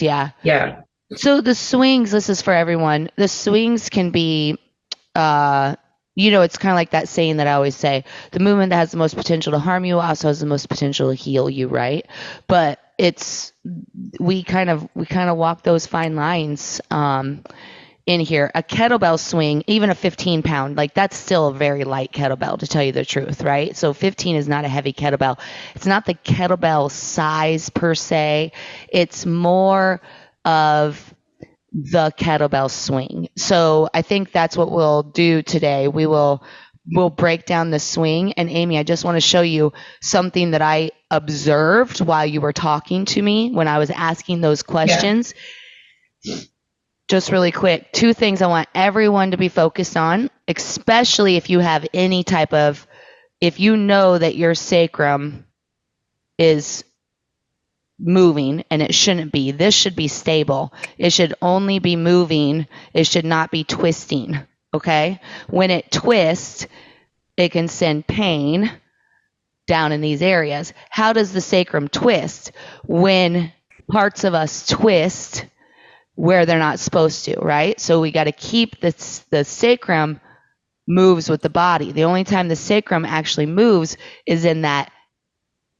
yeah. Yeah. So the swings, this is for everyone. The swings can be, it's kind of like that saying that I always say, the movement that has the most potential to harm you also has the most potential to heal you, right? But we kind of walk those fine lines in here. A kettlebell swing, even a 15-pound, like that's still a very light kettlebell, to tell you the truth, right? So 15 is not a heavy kettlebell. It's not the kettlebell size per se. It's more of the kettlebell swing. So I think that's what we'll do today. We'll break down the swing. And Amy, I just want to show you something that I observed while you were talking to me when I was asking those questions. Yeah. Just really quick, 2 things I want everyone to be focused on, especially if you have any type of, if you know that your sacrum is moving, and it shouldn't be. This should be stable. It should only be moving. It should not be twisting, okay? When it twists, it can send pain down in these areas. How does the sacrum twist? When parts of us twist where they're not supposed to, right? So we got to keep the sacrum moves with the body. The only time the sacrum actually moves is in that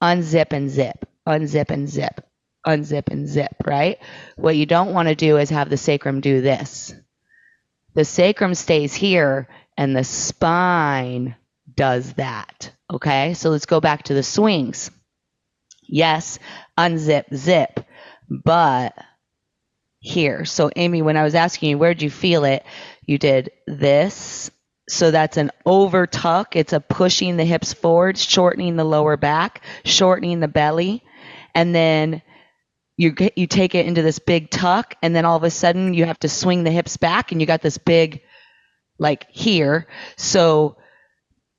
unzip and zip, unzip and zip, unzip and zip, right? What you don't want to do is have the sacrum do this. The sacrum stays here and the spine does that, okay? So let's go back to the swings. Yes, unzip, zip, but here. So Amy, when I was asking you, where'd you feel it? You did this. So that's an over tuck. It's a pushing the hips forward, shortening the lower back, shortening the belly. And then you take it into this big tuck, and then all of a sudden you have to swing the hips back, and you got this big, like here. So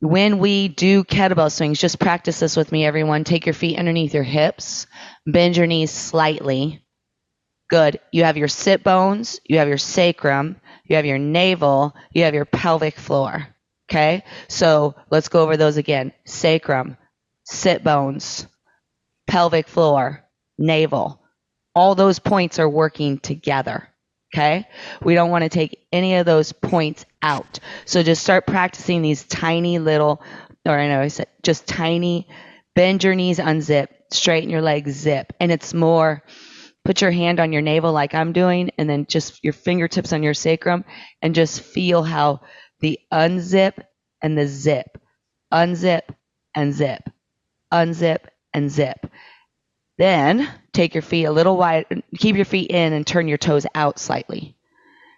when we do kettlebell swings, just practice this with me, everyone. Take your feet underneath your hips, bend your knees slightly. Good. You have your sit bones, you have your sacrum, you have your navel, you have your pelvic floor. Okay? So let's go over those again. Sacrum, sit bones, pelvic floor, navel. All those points are working together. Okay? We don't want to take any of those points out. So just start practicing these tiny little, or I know I said just tiny, bend your knees, unzip, straighten your legs, zip. And it's more, put your hand on your navel like I'm doing, and then just your fingertips on your sacrum, and just feel how the unzip and the zip, unzip and zip, unzip and zip. Then take your feet a little wide, keep your feet in and turn your toes out slightly.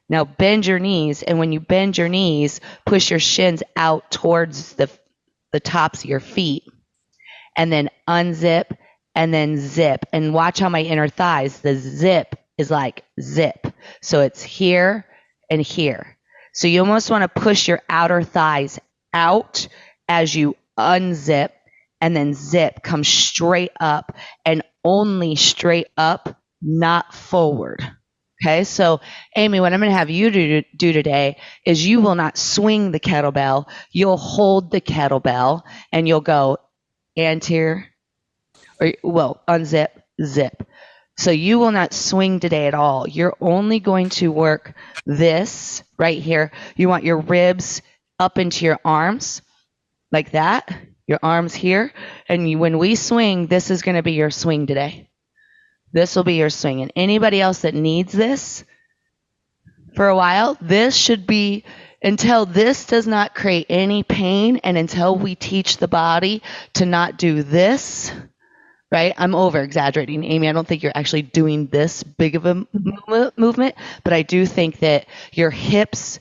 Now bend your knees, and when you bend your knees, push your shins out towards the tops of your feet, and then unzip and then zip. And watch how my inner thighs, the zip is like zip. So it's here and here. So you almost want to push your outer thighs out as you unzip, and then zip. Come straight up, and only straight up, not forward. Okay, so Amy, what I'm going to have you do today is you will not swing the kettlebell. You'll hold the kettlebell, and you'll go anterior, or well, unzip, zip. So you will not swing today at all. You're only going to work this right here. You want your ribs up into your arms like that, your arms here. And when we swing, this is going to be your swing today. This will be your swing. And anybody else that needs this for a while, this should be, until this does not create any pain, and until we teach the body to not do this, right? I'm over exaggerating, Amy. I don't think you're actually doing this big of a movement, but I do think that your hips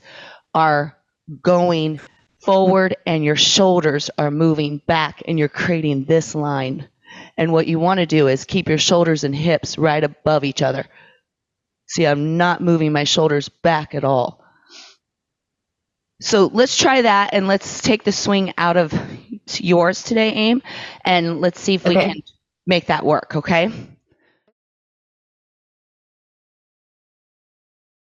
are going forward and your shoulders are moving back, and you're creating this line. And what you want to do is keep your shoulders and hips right above each other. See, I'm not moving my shoulders back at all. So let's try that, and let's take the swing out of yours today, Aim, and let's see if we can make that work, okay?